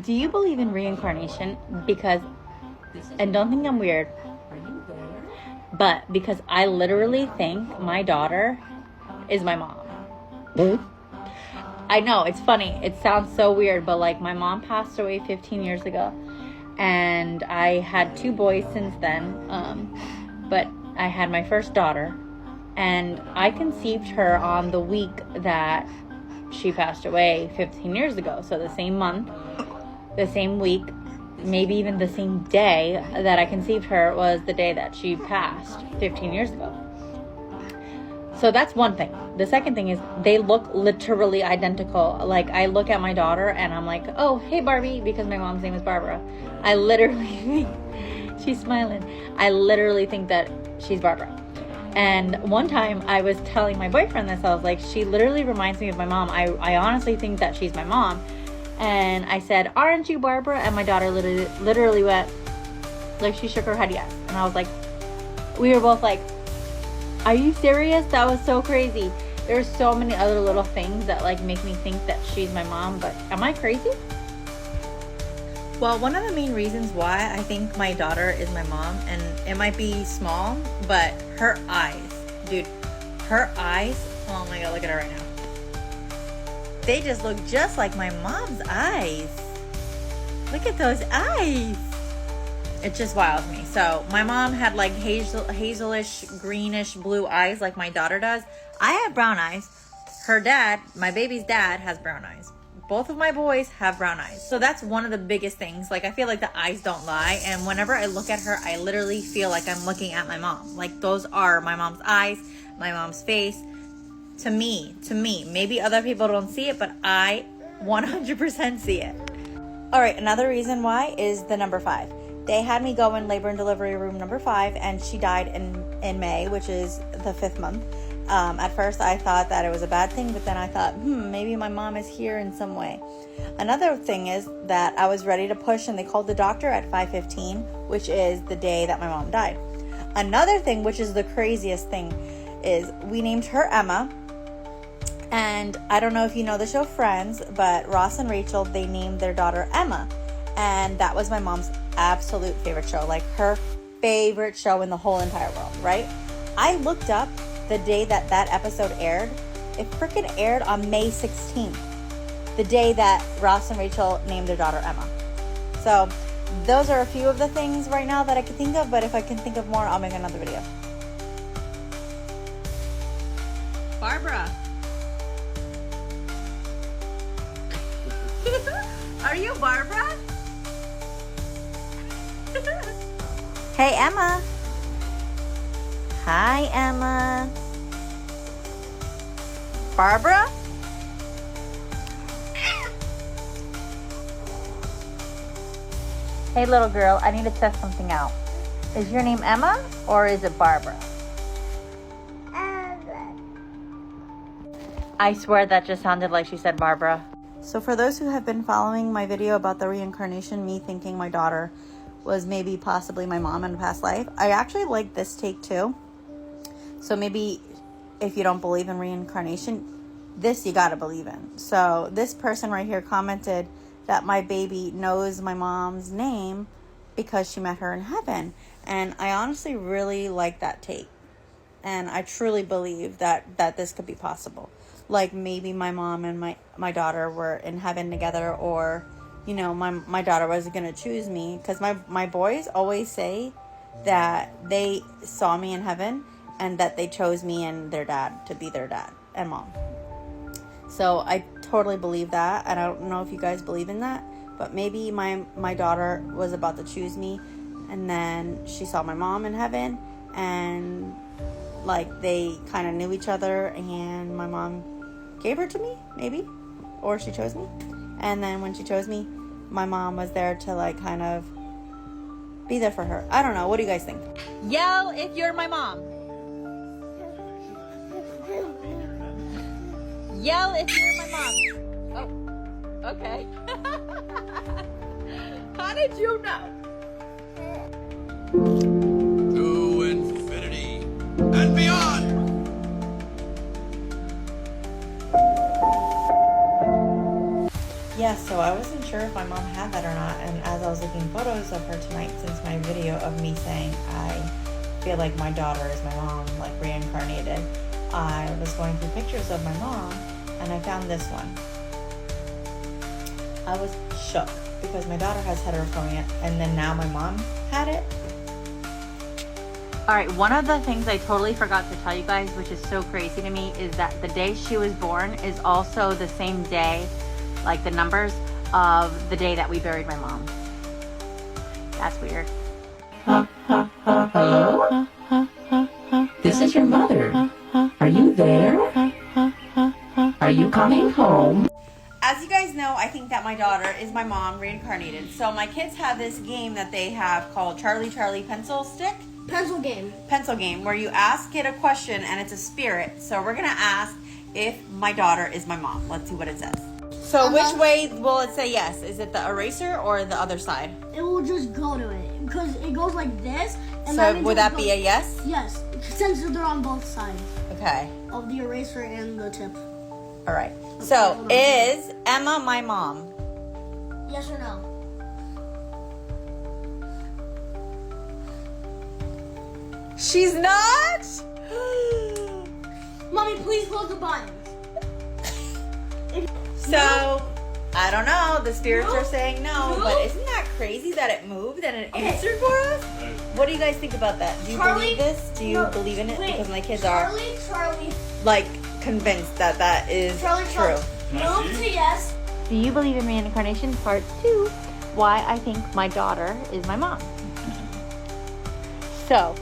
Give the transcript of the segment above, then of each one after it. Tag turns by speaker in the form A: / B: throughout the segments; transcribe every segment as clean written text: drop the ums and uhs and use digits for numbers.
A: Do you believe in reincarnation? Because, and don't think I'm weird, but because I literally think my daughter is my mom. I know, it's funny. It sounds so weird, but like my mom passed away 15 years ago. And I had 2 boys since then. But I had my first daughter. And I conceived her on the week that she passed away 15 years ago. So the same month, the same week, maybe even the same day that I conceived her was the day that she passed 15 years ago. So that's one thing. The second thing is they look literally identical. Like I look at my daughter and I'm like, oh, hey Barbie, because my mom's name is Barbara. I literally think, she's smiling. I literally think that she's Barbara. And one time I was telling my boyfriend this, I was like, she literally reminds me of my mom. I honestly think that she's my mom. And I said, aren't you Barbara? And my daughter literally went, like she shook her head yes. And I was like, we were both like, are you serious? That was so crazy. There's so many other little things that like make me think that she's my mom, but am I crazy? Well, one of the main reasons why I think my daughter is my mom, and it might be small, but her eyes, dude, her eyes, oh my God, look at her right now. They just look just like my mom's eyes. Look at those eyes. It just wows me. So my mom had like hazelish, greenish, blue eyes like my daughter does. I have brown eyes. Her dad, my baby's dad, has brown eyes. Both of my boys have brown eyes. So that's one of the biggest things. Like I feel like the eyes don't lie. And whenever I look at her, I literally feel like I'm looking at my mom. Like those are my mom's eyes, my mom's face. To me, maybe other people don't see it, but I 100% see it. All right, another reason why is the number 5. They had me go in labor and delivery room number 5, and she died in May, which is the 5th month. At first, I thought that it was a bad thing, but then I thought, maybe my mom is here in some way. Another thing is that I was ready to push, and they called the doctor at 5:15, which is the day that my mom died. Another thing, which is the craziest thing, is we named her Emma. And I don't know if you know the show Friends, but Ross and Rachel, they named their daughter Emma. And that was my mom's absolute favorite show, like her favorite show in the whole entire world, right? I looked up the day that that episode aired. It freaking aired on May 16th, the day that Ross and Rachel named their daughter Emma. So those are a few of the things right now that I can think of, but if I can think of more, I'll make another video. Barbara. Are you Barbara? Hey, Emma. Hi, Emma. Barbara? Hey, little girl, I need to test something out. Is your name Emma or is it Barbara? I swear that just sounded like she said Barbara. So for those who have been following my video about the reincarnation, me thinking my daughter was maybe possibly my mom in a past life, I actually like this take too. So maybe if you don't believe in reincarnation, this you gotta believe in. So this person right here commented that my baby knows my mom's name because she met her in heaven. And I honestly really like that take. And I truly believe that this could be possible. Like maybe my mom and my daughter were in heaven together, or, you know, my daughter was going to choose me. Because my boys always say that they saw me in heaven and that they chose me and their dad to be their dad and mom. So I totally believe that. And I don't know if you guys believe in that. But maybe my daughter was about to choose me, and then she saw my mom in heaven, and like they kind of knew each other, and my mom gave her to me, maybe, or she chose me. And then when she chose me, my mom was there to like kind of be there for her. I don't know. What do you guys think? Yell if you're my mom. Yell if you're my mom. Oh, okay. How did you know?
B: To infinity and beyond.
A: Yeah, so I wasn't sure sure if my mom had that or not. And as I was looking photos of her tonight, since my video of me saying I feel like my daughter is my mom, like reincarnated, I was going through pictures of my mom and I found this one. I was shook because my daughter has heterochromia and then now my mom had it. All right, one of the things I totally forgot to tell you guys, which is so crazy to me, is that the day she was born is also the same day, like the numbers of the day that we buried my mom. That's weird.
C: Hello? This is your mother. Are you there? Are you coming home?
A: As you guys know, I think that my daughter is my mom reincarnated. So my kids have this game that they have called Charlie Pencil Stick.
D: Pencil game,
A: where you ask it a question and it's a spirit. So we're gonna ask if my daughter is my mom. Let's see what it says. So which way will it say yes? Is it the eraser or the other side?
D: It will just go to it because it goes like this. And
A: so would that be a yes?
D: Yes, since they're on both sides.
A: Okay.
D: Of the eraser and the tip.
A: All right. So is Emma my mom?
D: Yes or no?
A: She's not?
D: Mommy, please close the buttons.
A: So, I don't know. The spirits are saying no, but isn't that crazy that it moved and it answered for us? What do you guys think about that? Do you believe this? Do you believe in it? Because my kids are like convinced that that is true.
D: Move to yes.
A: Do you believe in reincarnation? Part 2, why I think my daughter is my mom. So,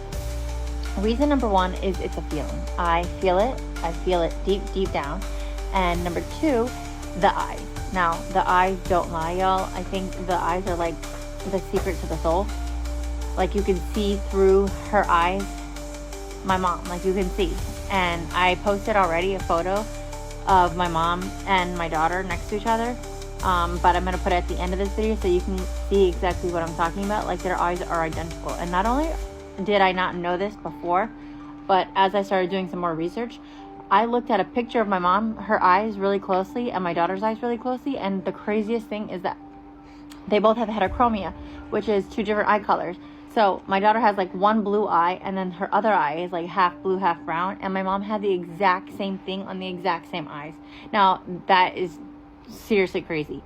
A: reason number 1 is it's a feeling. I feel it deep down. And number 2, the eyes. Now, the eyes don't lie, y'all. I think the eyes are like the secret to the soul. Like you can see through her eyes, my mom, like you can see. And I posted already a photo of my mom and my daughter next to each other. But I'm going to put it at the end of this video so you can see exactly what I'm talking about. Like their eyes are identical. And not only did I not know this before, but as I started doing some more research, I looked at a picture of my mom, her eyes really closely, and my daughter's eyes really closely, and the craziest thing is that they both have heterochromia, which is 2 different eye colors. So my daughter has like one blue eye, and then her other eye is like half blue, half brown, and my mom had the exact same thing on the exact same eyes. Now, that is seriously crazy.